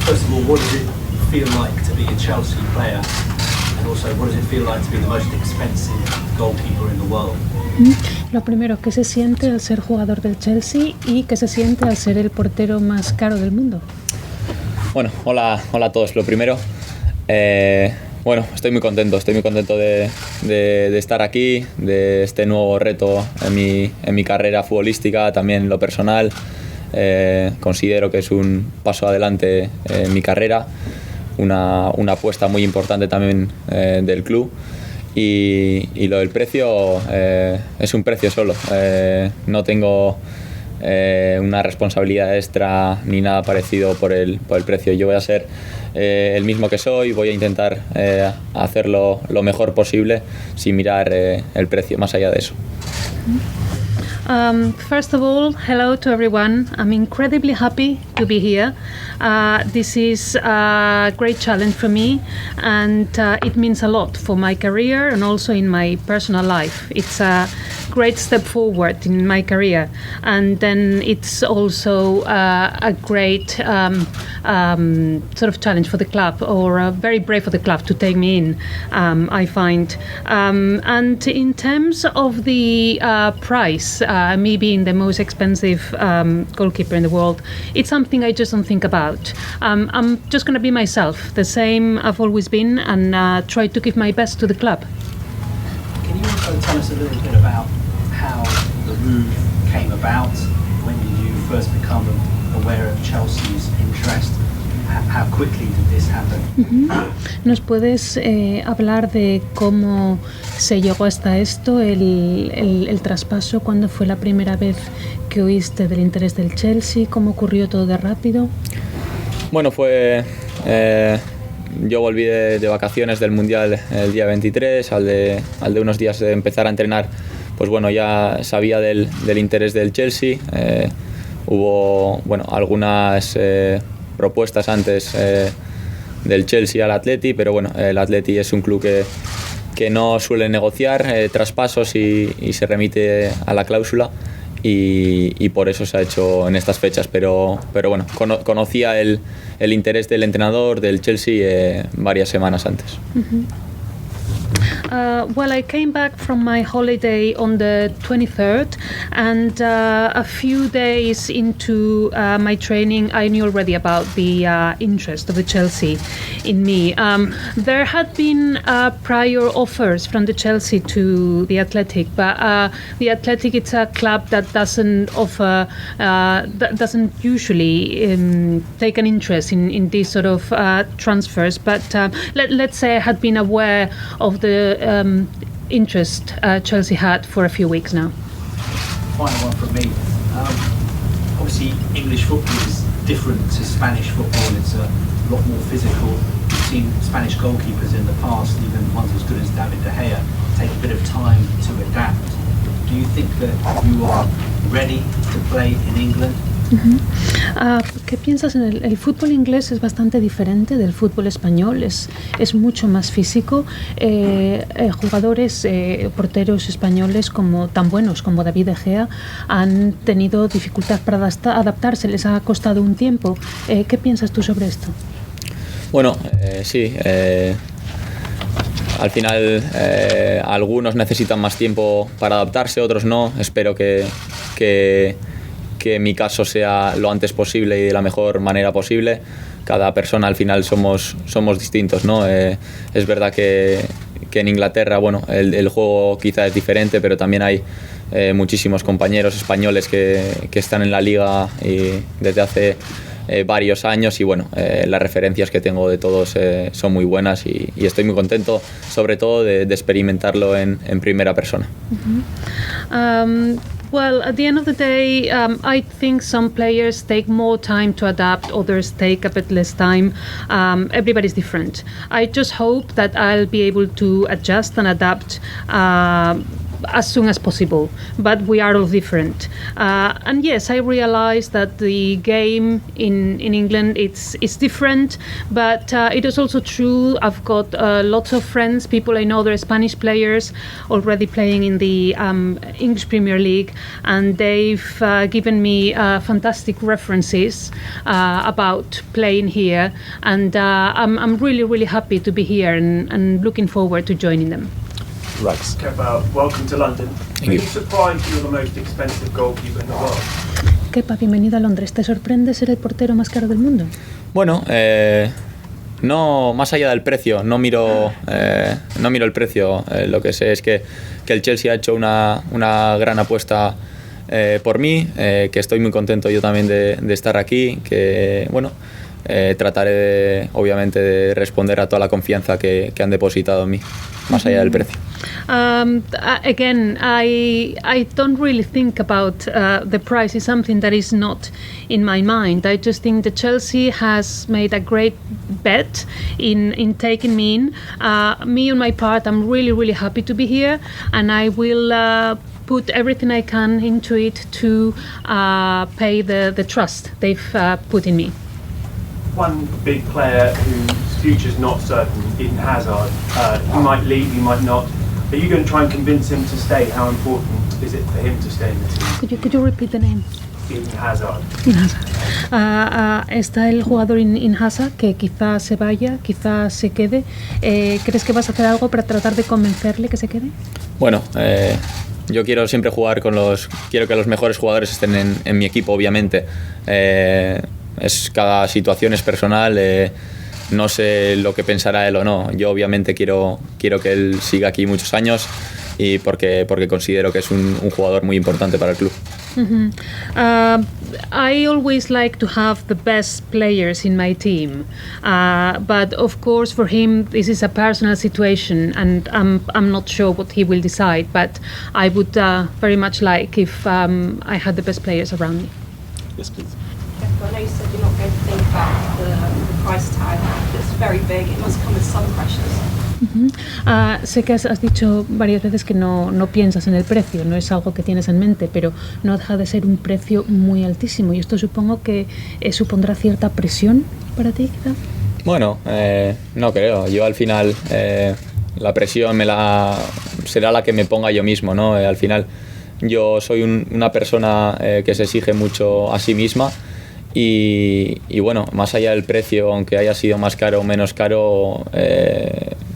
First of all, what does it feel like to be a Chelsea player? And also, what does it feel like to be the most expensive goalkeeper in the world? Lo primero, ¿qué se siente al ser jugador del Chelsea y qué se siente al ser el portero más caro del mundo? Bueno, hola a todos. Lo primero, bueno, estoy muy contento de estar aquí, de este nuevo reto en mi carrera futbolística, también en lo personal. Considero que es un paso adelante en mi carrera, una apuesta muy importante también del club. Y lo del precio es un precio solo, no tengo una responsabilidad extra ni nada parecido por el precio. Yo voy a ser el mismo que soy, voy a intentar hacerlo lo mejor posible sin mirar el precio más allá de eso. First of all, hello to everyone. I'm incredibly happy to be here. This is a great challenge for me, and it means a lot for my career and also in my personal life. It's a great step forward in my career, and then it's also a great sort of challenge for the club, or very brave for the club to take me in, I find. And in terms of the price, me being the most expensive goalkeeper in the world, it's something I just don't think about. I'm just going to be myself, the same I've always been, and try to give my best to the club. Can you also tell us a little bit about how the move came about? When did you first become aware of Chelsea's interest? How quickly did this happen? ¿Nos puedes hablar de cómo se llegó hasta esto, el traspaso? ¿Cuándo fue la primera vez que oíste del interés del Chelsea? ¿Cómo ocurrió todo de rápido? Bueno, yo volví de vacaciones del Mundial el día 23, al de unos días de empezar a entrenar, pues bueno, ya sabía del interés del Chelsea. Hubo algunas propuestas antes del Chelsea al Athletic, pero bueno, el Athletic es un club que no suele negociar traspasos y se remite a la cláusula, y por eso se ha hecho en estas fechas, pero bueno, conocía el interés del entrenador del Chelsea varias semanas antes. Well, I came back from my holiday on the 23rd, and a few days into my training, I knew already about the interest of the Chelsea in me. There had been prior offers from the Chelsea to the Athletic, but the Athletic, it's a club that doesn't offer, doesn't usually take an interest in these sort of transfers. But let's say I had been aware of the interest Chelsea had for a few weeks now. Final one from me. Obviously, English football is different to Spanish football. It's a lot more physical. We've seen Spanish goalkeepers in the past, even ones as good as David De Gea, take a bit of time to adapt. Do you think that you are ready to play in England? ¿Qué piensas? El fútbol inglés es bastante diferente del fútbol español, es mucho más físico. Jugadores, porteros españoles tan buenos como David De Gea han tenido dificultad para adaptarse, les ha costado un tiempo. ¿Qué piensas tú sobre esto? Bueno, sí. Al final algunos necesitan más tiempo para adaptarse, otros no. Espero que en mi caso sea lo antes posible y de la mejor manera posible. Cada persona al final somos distintos, ¿no? Es verdad que en Inglaterra, bueno, el juego quizá es diferente, pero también hay muchísimos compañeros españoles que están en la liga y desde hace varios años, y bueno, las referencias que tengo de todos son muy buenas, y estoy muy contento sobre todo de experimentarlo en primera persona. Well, at the end of the day, I think some players take more time to adapt, others take a bit less time. Everybody's different. I just hope that I'll be able to adjust and adapt as soon as possible, but we are all different. And yes, I realize that the game in England it's different, but it is also true. I've got lots of friends, people I know, they're Spanish players already playing in the English Premier League, and they've given me fantastic references about playing here, and I'm really happy to be here and looking forward to joining them. Rex. Kepa, welcome to London. Thank Are you. you surprised you're the most expensive goalkeeper in the world? Kepa, bienvenido a Londres. ¿Te sorprende ser el portero más caro del mundo? Bueno, no, más allá del precio, no miro el precio. Lo que sé es que el Chelsea ha hecho una gran apuesta por mí, que estoy muy contento yo también de estar aquí, que bueno, trataré obviamente de responder a toda la confianza que han depositado en mí, más allá del precio. Again, I don't really think about the price. It's something that is not in my mind. I just think that Chelsea has made a great bet in taking me in. Me on my part, I'm really happy to be here, and I will put everything I can into it to pay the trust they've put in me. One big player whose future's not certain, Eden Hazard. He might leave, he might not. Are you going to try and convince him to stay? How important is it for him to stay in the team? Could you repeat the name? Eden Hazard. Está el jugador in Hazard, que quizá se vaya, quizá se quede. ¿Crees que vas a hacer algo para tratar de convencerle que se quede? Bueno, yo quiero siempre jugar quiero que los mejores jugadores estén en mi equipo, obviamente. Cada situación es personal, no sé lo que pensará él o no. Yo obviamente quiero que él siga aquí muchos años, y porque considero que es un jugador muy importante para el club. I always like to have the best players in my team, but of course for him this is a personal situation, and I'm not sure what he will decide, but I would very much like if I had the best players around me. Yes, please. I know you said you're not going to think about the price tag. It's very big. It must come with some pressures. Sé que has dicho varias veces que no piensas en el precio, no es algo que tienes en mente, pero no deja de ser un precio muy altísimo, y esto supongo que supondrá cierta presión para ti, quizá. Bueno, no creo. Yo al final la presión será la que me ponga yo mismo, ¿no? Al final yo soy una persona que se exige mucho a sí misma, y bueno, más allá del precio, aunque haya sido más caro o menos caro,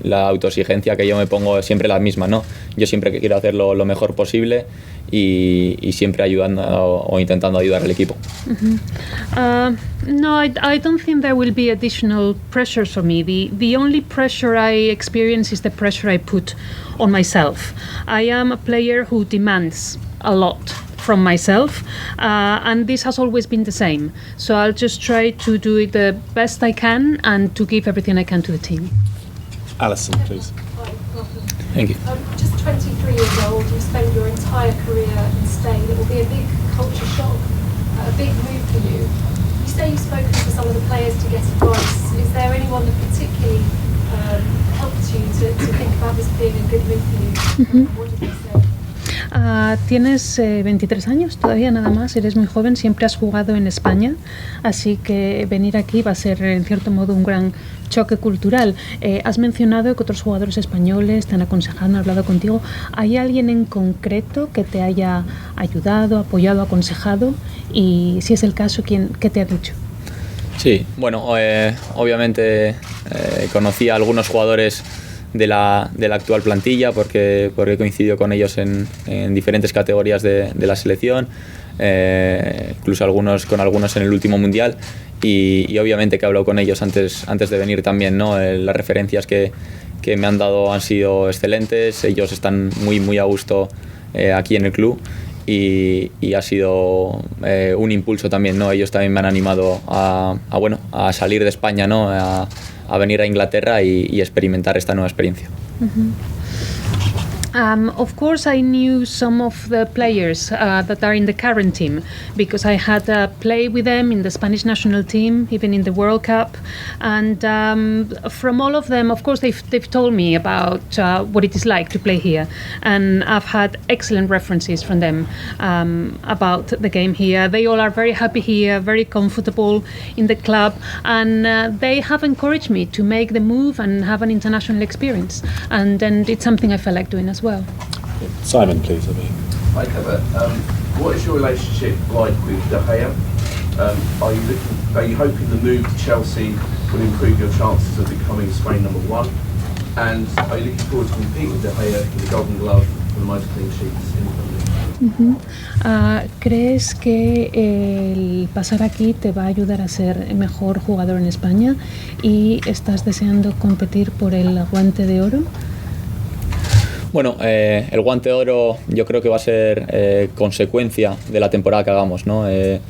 la autoexigencia que yo me pongo es siempre la misma, ¿no? Yo siempre quiero hacerlo lo mejor posible, y siempre ayudando o intentando ayudar al equipo. No, I don't think there will be additional pressures for me. The only pressure I experience is the pressure I put on myself. I am a player who demands a lot from myself, and this has always been the same. So I'll just try to do it the best I can and to give everything I can to the team. Alison, please. Thank you. Just 23 years old, you spend your entire career in Spain. It will be a big culture shock, a big move for you. You say you've spoken to some of the players to get advice. Is there anyone that particularly helped you to think about this being a good move for you? What did they say? Tienes 23 años todavía, nada más, eres muy joven, siempre has jugado en España, así que venir aquí va a ser en cierto modo un gran choque cultural. Has mencionado que otros jugadores españoles te han aconsejado, han hablado contigo. ¿Hay alguien en concreto que te haya ayudado, apoyado, aconsejado? Y si es el caso, ¿qué te ha dicho? Sí, bueno, obviamente conocí a algunos jugadores de la actual plantilla, porque coincidido con ellos en diferentes categorías de la selección, incluso con algunos en el último mundial, y obviamente que he hablado con ellos antes de venir también, ¿no? Las referencias que me han dado han sido excelentes. Ellos están muy a gusto aquí en el club, y ha sido un impulso también, ¿no? Ellos también me han animado a salir de España, ¿no? A venir a Inglaterra y experimentar esta nueva experiencia. Of course, I knew some of the players that are in the current team because I had played with them in the Spanish national team, even in the World Cup. And from all of them, of course, they've told me about what it is like to play here. And I've had excellent references from them about the game here. They all are very happy here, very comfortable in the club. And they have encouraged me to make the move and have an international experience. And it's something I felt like doing as well. Simon, please. Hi, Kepa. What is your relationship like with De Gea? Are you hoping the move to Chelsea will improve your chances of becoming Spain #1? And are you looking forward to competing with De Gea for the Golden Glove for the most clean sheets in the Premier League? ¿Crees que el pasar aquí te va a ayudar a ser mejor jugador en España y estás deseando competir por el Guante de Oro? Bueno, el Guante de Oro yo creo que va a ser consecuencia de la temporada que hagamos, ¿no? Es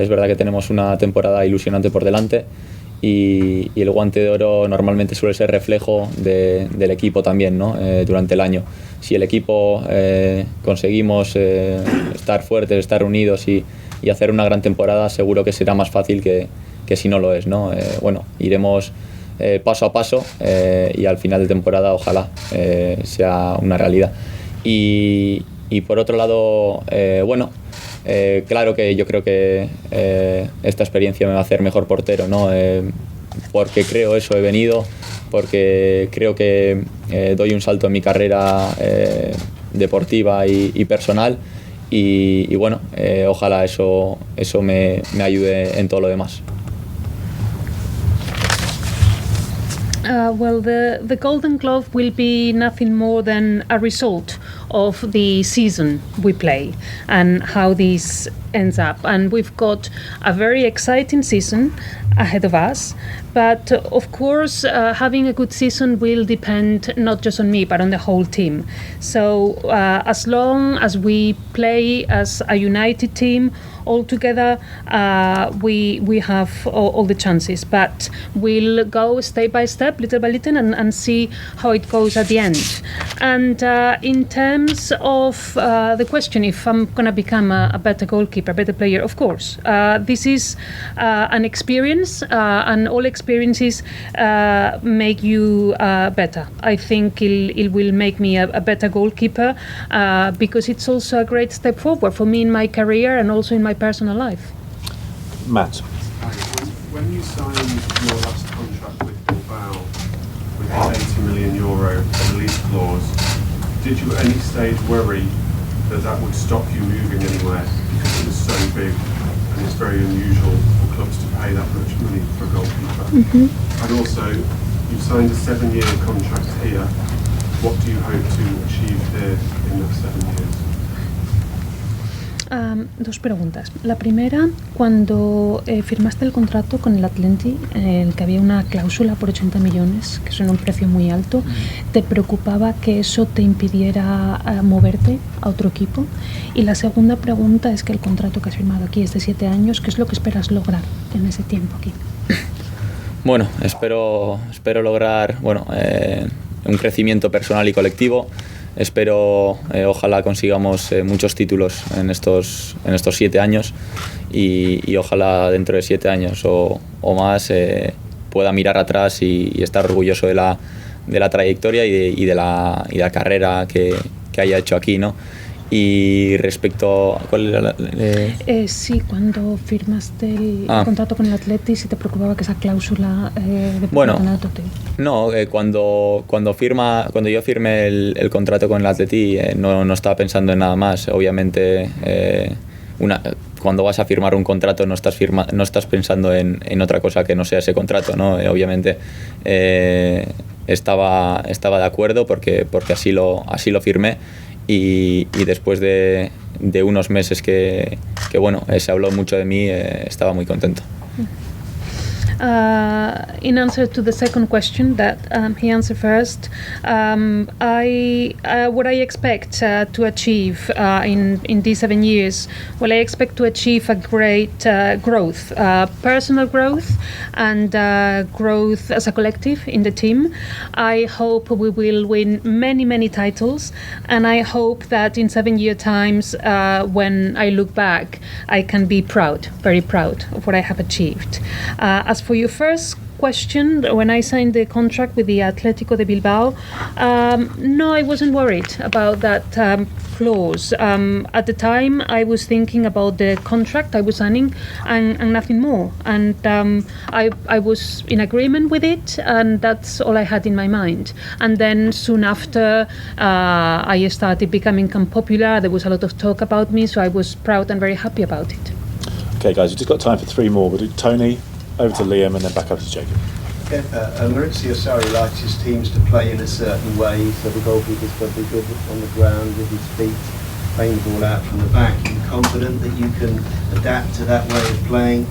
verdad que tenemos una temporada ilusionante por delante y el Guante de Oro normalmente suele ser reflejo del equipo también, ¿no? Durante el año. Si el equipo conseguimos estar fuertes, estar unidos y hacer una gran temporada, seguro que será más fácil que si no lo es, ¿no? Bueno, iremos paso a paso y al final de temporada ojalá sea una realidad. Y por otro lado, bueno, claro que yo creo que esta experiencia me va a hacer mejor portero, ¿no? Porque creo eso, he venido, porque creo que doy un salto en mi carrera deportiva y personal y bueno, ojalá eso me ayude en todo lo demás. Well, the Golden Glove will be nothing more than a result of the season we play and how this ends up. And we've got a very exciting season ahead of us. But of course, having a good season will depend not just on me, but on the whole team. So as long as we play as a united team, all together, we have all the chances. But we'll go step by step, little by little, and see how it goes at the end. And in terms of the question if I'm going to become a better goalkeeper, a better player, of course. This is an experience, and all experiences make you better. I think it will make me a better goalkeeper because it's also a great step forward for me in my career and also in my personal life. Matt. When you signed your last contract with Bilbao with an €80 million release clause, did you at any stage worry that would stop you moving anywhere because it was so big and it's very unusual for clubs to pay that much money for a goalkeeper? Mm-hmm. And also, you signed a 7-year contract here. What do you hope to achieve here in that 7 years? Dos preguntas. La primera, cuando firmaste el contrato con el Athletic, en el que había una cláusula por 80 millones, que son un precio muy alto, ¿te preocupaba que eso te impidiera moverte a otro equipo? Y la segunda pregunta es que el contrato que has firmado aquí es de 7 años, ¿qué es lo que esperas lograr en ese tiempo aquí? Bueno, espero lograr un crecimiento personal y colectivo. Espero, ojalá consigamos muchos títulos en estos 7 años y ojalá dentro de 7 años o más pueda mirar atrás y estar orgulloso de la trayectoria y de la carrera que haya hecho aquí, ¿no? Y respecto a ¿cuál era sí, cuando firmaste el contrato con el Athletic, si te preocupaba que esa cláusula de campeonato No, cuando yo firmé el contrato con el Athletic no estaba pensando en nada más. Obviamente cuando vas a firmar un contrato no estás pensando en otra cosa que no sea ese contrato, ¿no? Obviamente estaba de acuerdo porque así lo firmé. Y después de unos meses que se habló mucho de mí, estaba muy contento. In answer to the second question that he answered first, what I expect to achieve in these 7 years, well, I expect to achieve a great growth, personal growth and growth as a collective in the team. I hope we will win many titles, and I hope that in 7 year times, when I look back, I can be proud, very proud of what I have achieved. As for your first question, when I signed the contract with the Athletic Bilbao, no, I wasn't worried about that clause. At the time, I was thinking about the contract I was signing and nothing more. And I was in agreement with it, and that's all I had in my mind. And then soon after, I started becoming popular. There was a lot of talk about me, so I was proud and very happy about it. Okay, guys, we've just got time for 3 more. We'll do Tony, over to Liam, and then back over to Jacob. Mauricio Sarri likes his teams to play in a certain way, so the goalkeeper's got to be good on the ground with his feet, playing the ball out from the back. Are you confident that you can adapt to that way of playing?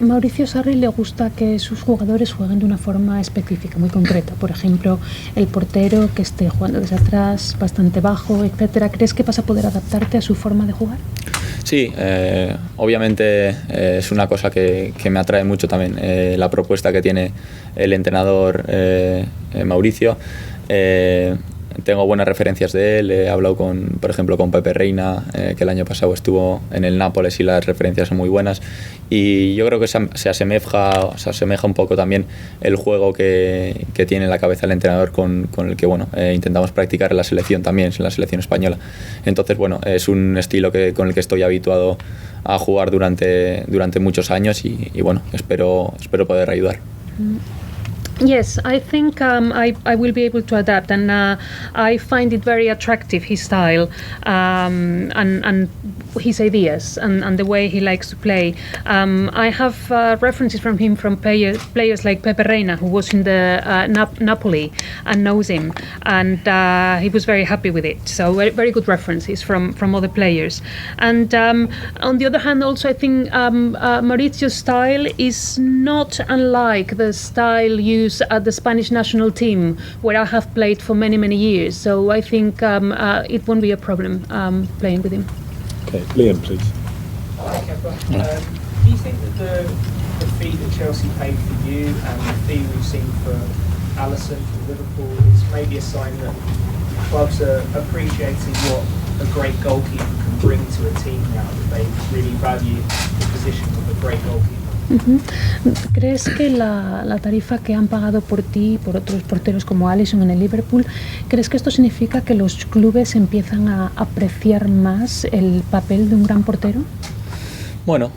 Mauricio Sarri le gusta que sus jugadores jueguen de una forma específica, muy concreta. Por ejemplo, el portero que esté jugando desde atrás, bastante bajo, etcétera. ¿Crees que vas a poder adaptarte a su forma de jugar? Sí, obviamente es una cosa que me atrae mucho también, la propuesta que tiene el entrenador Mauricio. Tengo buenas referencias de él, he hablado por ejemplo con Pepe Reina, que el año pasado estuvo en el Nápoles y las referencias son muy buenas, y yo creo que se asemeja un poco también el juego que tiene en la cabeza el entrenador con el que intentamos practicar en la selección también, en la selección española. Entonces es un estilo con el que estoy habituado a jugar durante muchos años y espero poder ayudar. Yes, I think I will be able to adapt, and I find it very attractive, his style, and his ideas, and the way he likes to play. I have references from him from players like Pepe Reina, who was in the Napoli and knows him, and he was very happy with it. So very good references from other players. And on the other hand, also I think Mauricio's style is not unlike the style used at the Spanish national team, where I have played for many years. So I think it won't be a problem playing with him. Okay, Liam, please. Hi, Kepa. Do you think that the fee that Chelsea paid for you and the fee we've seen for Alisson for Liverpool is maybe a sign that clubs are appreciating what a great goalkeeper can bring to a team now, that they really value the position of a great goalkeeper? ¿Crees que la tarifa que han pagado por ti y por otros porteros como Alisson en el Liverpool, crees que esto significa que los clubes empiezan a apreciar más el papel de un gran portero? Bueno,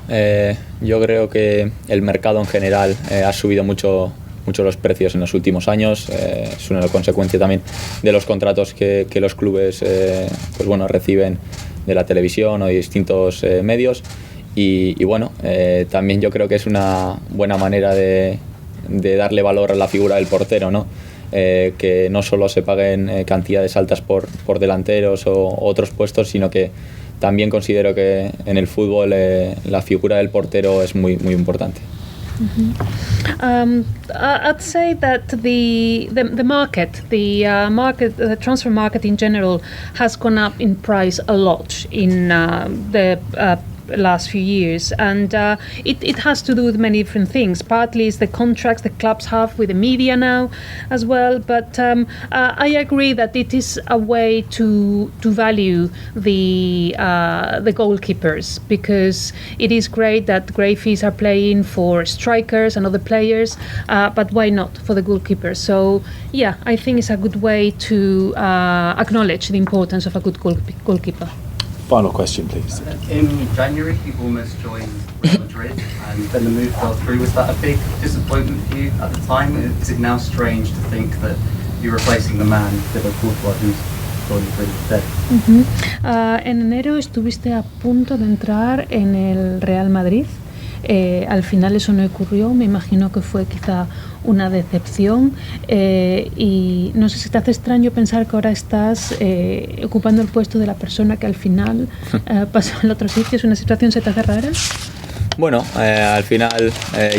yo creo que el mercado en general ha subido mucho los precios en los últimos años. Es una consecuencia también de los contratos que los clubes reciben de la televisión o de distintos medios. Y también yo creo que es una buena manera de darle valor a la figura del portero, ¿no? Que no solo se paguen cantidades altas por delanteros o otros puestos, sino que también considero que en el fútbol la figura del portero es muy importante. I'd say that the transfer market in general has gone up in price a lot in the last few years, and it has to do with many different things. Partly is the contracts the clubs have with the media now as well, but I agree that it is a way to value the goalkeepers, because it is great that great fees are playing for strikers and other players, but why not for the goalkeepers? So yeah, I think it's a good way to acknowledge the importance of a good goalkeeper. Final question, please. In January, you almost joined Real Madrid, and then the move fell through. Was that a big disappointment for you at the time? Is it now strange to think that you're replacing the man, Thibaut Courtois, who's going through today? En enero estuviste a punto de entrar en el Real Madrid. Al final eso no ocurrió, me imagino que fue quizá una decepción, y no sé si te hace extraño pensar que ahora estás ocupando el puesto de la persona que al final pasó al otro sitio. ¿Es una situación, se te hace rara? Bueno, al final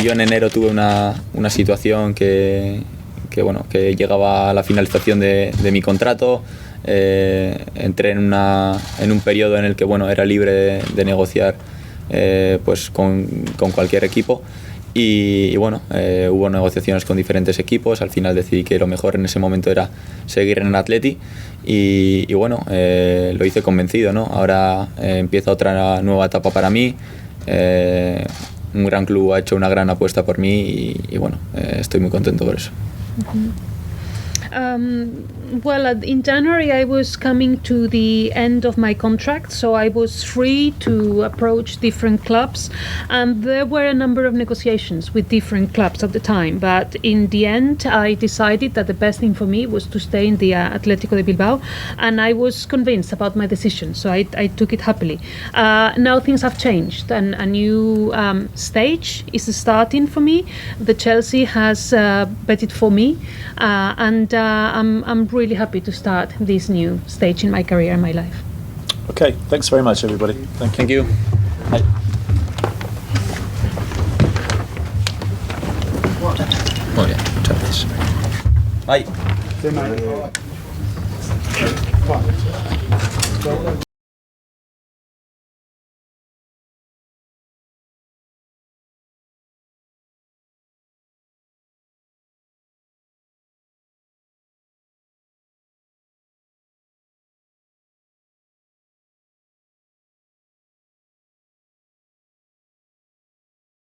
yo en enero tuve una situación que llegaba a la finalización de mi contrato. Entré en un periodo en el que era libre de negociar pues con cualquier equipo y hubo negociaciones con diferentes equipos. Al final decidí que lo mejor en ese momento era seguir en el Atleti y lo hice convencido, ¿no? Ahora empieza otra nueva etapa para mí. Un gran club ha hecho una gran apuesta por mí y estoy muy contento por eso. In January I was coming to the end of my contract, so I was free to approach different clubs, and there were a number of negotiations with different clubs at the time, but in the end I decided that the best thing for me was to stay in the Athletic Bilbao, and I was convinced about my decision, so I took it happily. Now things have changed and a new stage is starting for me. The Chelsea has betted for me, and I'm really happy to start this new stage in my career and my life. Okay, thanks very much, everybody. Thank you. Bye. Muy bien, muchas gracias. Bye.